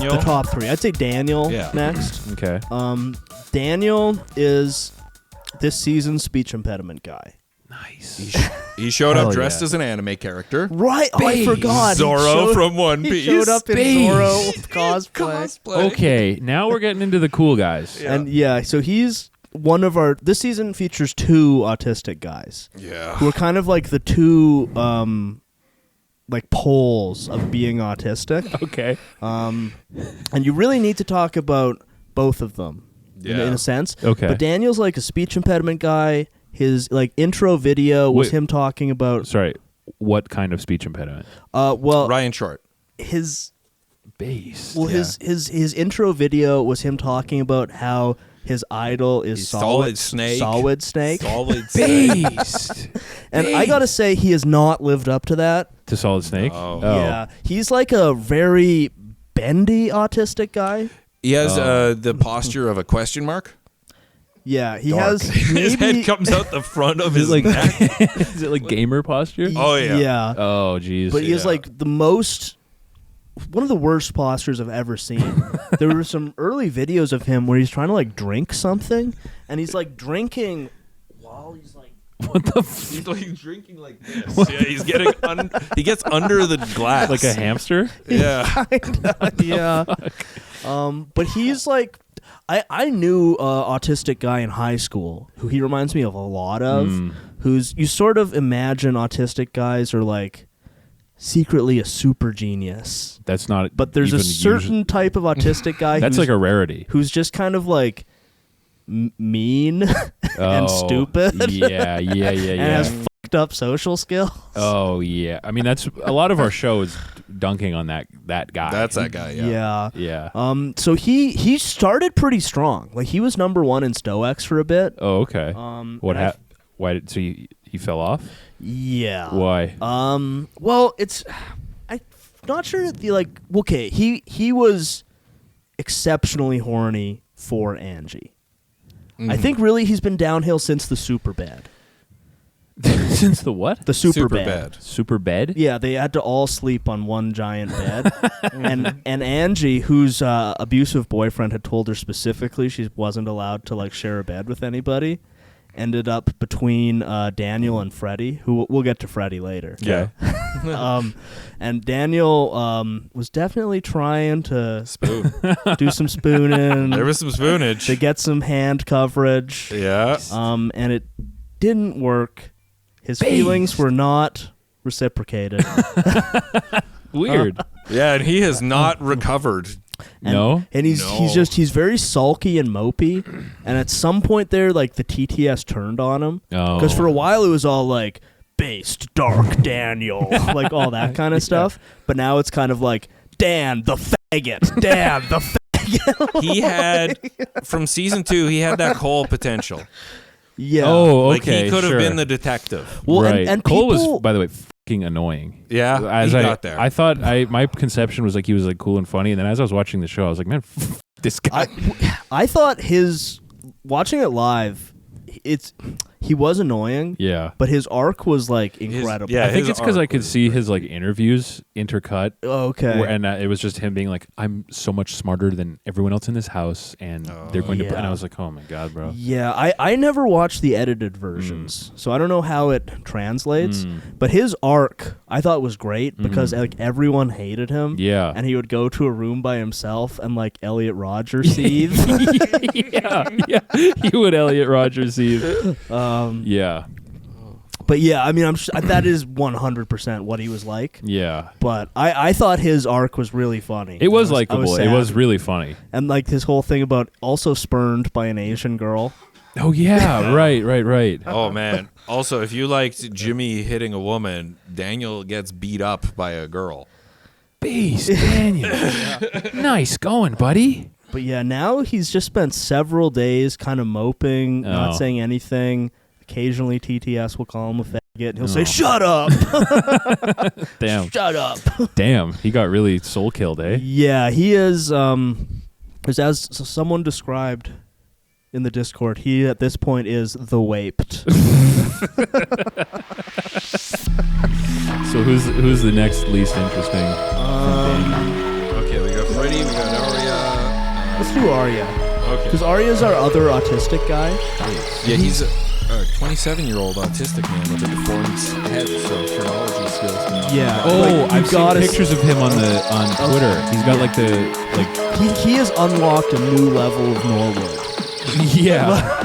The top three. I'd say Daniel next. Okay. Daniel is this season's speech impediment guy. Nice. He showed up dressed as an anime character. Right. Oh, I forgot. Zorro from One Piece. He showed up in Zorro cosplay. Okay, now we're getting into the cool guys. And so he's one of our. This season features two autistic guys. Yeah. Who are kind of like the two like poles of being autistic. Okay. And you really need to talk about both of them in a sense. Okay. But Daniel's like a speech impediment guy. His like intro video was him talking about. Sorry, what kind of speech impediment? Well, Ryan Short. His bass. Well, his intro video was him talking about how his idol is Solid Snake. Solid Snake. Solid Snake. Based. And I gotta say, he has not lived up to that. To Solid Snake? Oh. Yeah, he's like a very bendy autistic guy. He has the posture of a question mark. Yeah, he Dark. has. His head comes out the front of his neck. Is it like gamer posture? Oh, yeah. Yeah. Oh, jeez. But he has like one of the worst postures I've ever seen. There were some early videos of him where he's trying to like drink something, and he's like drinking while he's like. What the He's like drinking like this. Yeah, he's getting he gets under the glass. Like a hamster? Yeah. Kinda, yeah. But he's like, I knew autistic guy in high school who he reminds me of a lot of. Who's you sort of imagine autistic guys are like secretly a super genius. That's not. But there's a certain type of autistic guy. That's like a rarity. Who's just kind of like mean and stupid. Yeah. And has fucked up social skills. Oh yeah. I mean, that's a lot of our show is dunking on that guy. That's that guy. Yeah. So he started pretty strong. Like he was number one in Stoics for a bit. Oh, okay. What happened? Why did he fell off? Yeah. Why? Well, I'm not sure that okay, he was exceptionally horny for Angie. I think really he's been downhill since the super bed. Since the what? The super bed. Super bed? Yeah, they had to all sleep on one giant bed. and Angie, whose abusive boyfriend had told her specifically she wasn't allowed to like share a bed with anybody, ended up between Daniel and Freddie, who we'll get to Freddie later. Yeah. And Daniel was definitely trying to do some spooning. There was some spoonage. To get some hand coverage. Yeah. And it didn't work. His feelings were not reciprocated. Weird. Yeah, and he has not recovered. And he's very sulky and mopey. And at some point there, like the TTS turned on him. Because for a while it was all like based dark Daniel, like all that kind of stuff. But now it's kind of like Dan the faggot, Dan the faggot. He had from season 2, he had that Cole potential. Yeah. Oh, like okay. he could have been the detective. Well, right. and Cole people, was, by the way, fucking annoying. Yeah, as he I got there. I thought my conception was like he was like cool and funny, and then as I was watching the show, I was like, man, this guy. I thought watching it live, he was annoying. Yeah. But his arc was like incredible. I think it's because I could see his like interviews intercut. Oh, okay. And it was just him being like, I'm so much smarter than everyone else in this house, and they're going to. And I was like, oh my god, bro. Yeah, I never watched the edited versions, so I don't know how it translates. But his arc I thought was great because like everyone hated him. Yeah. And he would go to a room by himself and like Elliot Rodgers seethe. yeah. He would Elliot Rodgers seethe. Yeah. But yeah, I mean, that is 100% what he was like. Yeah. But I thought his arc was really funny. It was likable. It was really funny. And like his whole thing about also spurned by an Asian girl. Oh yeah, right. Oh man. Also, if you liked Jimmy hitting a woman, Daniel gets beat up by a girl. Beast, Daniel. Nice going, buddy. But yeah, now he's just spent several days kind of moping, not saying anything. Occasionally TTS will call him a faggot and he'll say, "Shut up." Damn. Shut up. Damn, he got really soul killed, eh? Yeah, he is as someone described in the Discord, he at this point is the waped. Who's the next least interesting? Okay, we got Freddy, we got Arya. Let's do Arya. Okay. Because Arya's our other autistic guy. Yeah, he's a 27-year-old autistic man with a deformed head, so phrenology skills. Yeah. Oh, I've seen got pictures of him on Twitter. He's got like the He has unlocked a new level of Norwood. Yeah.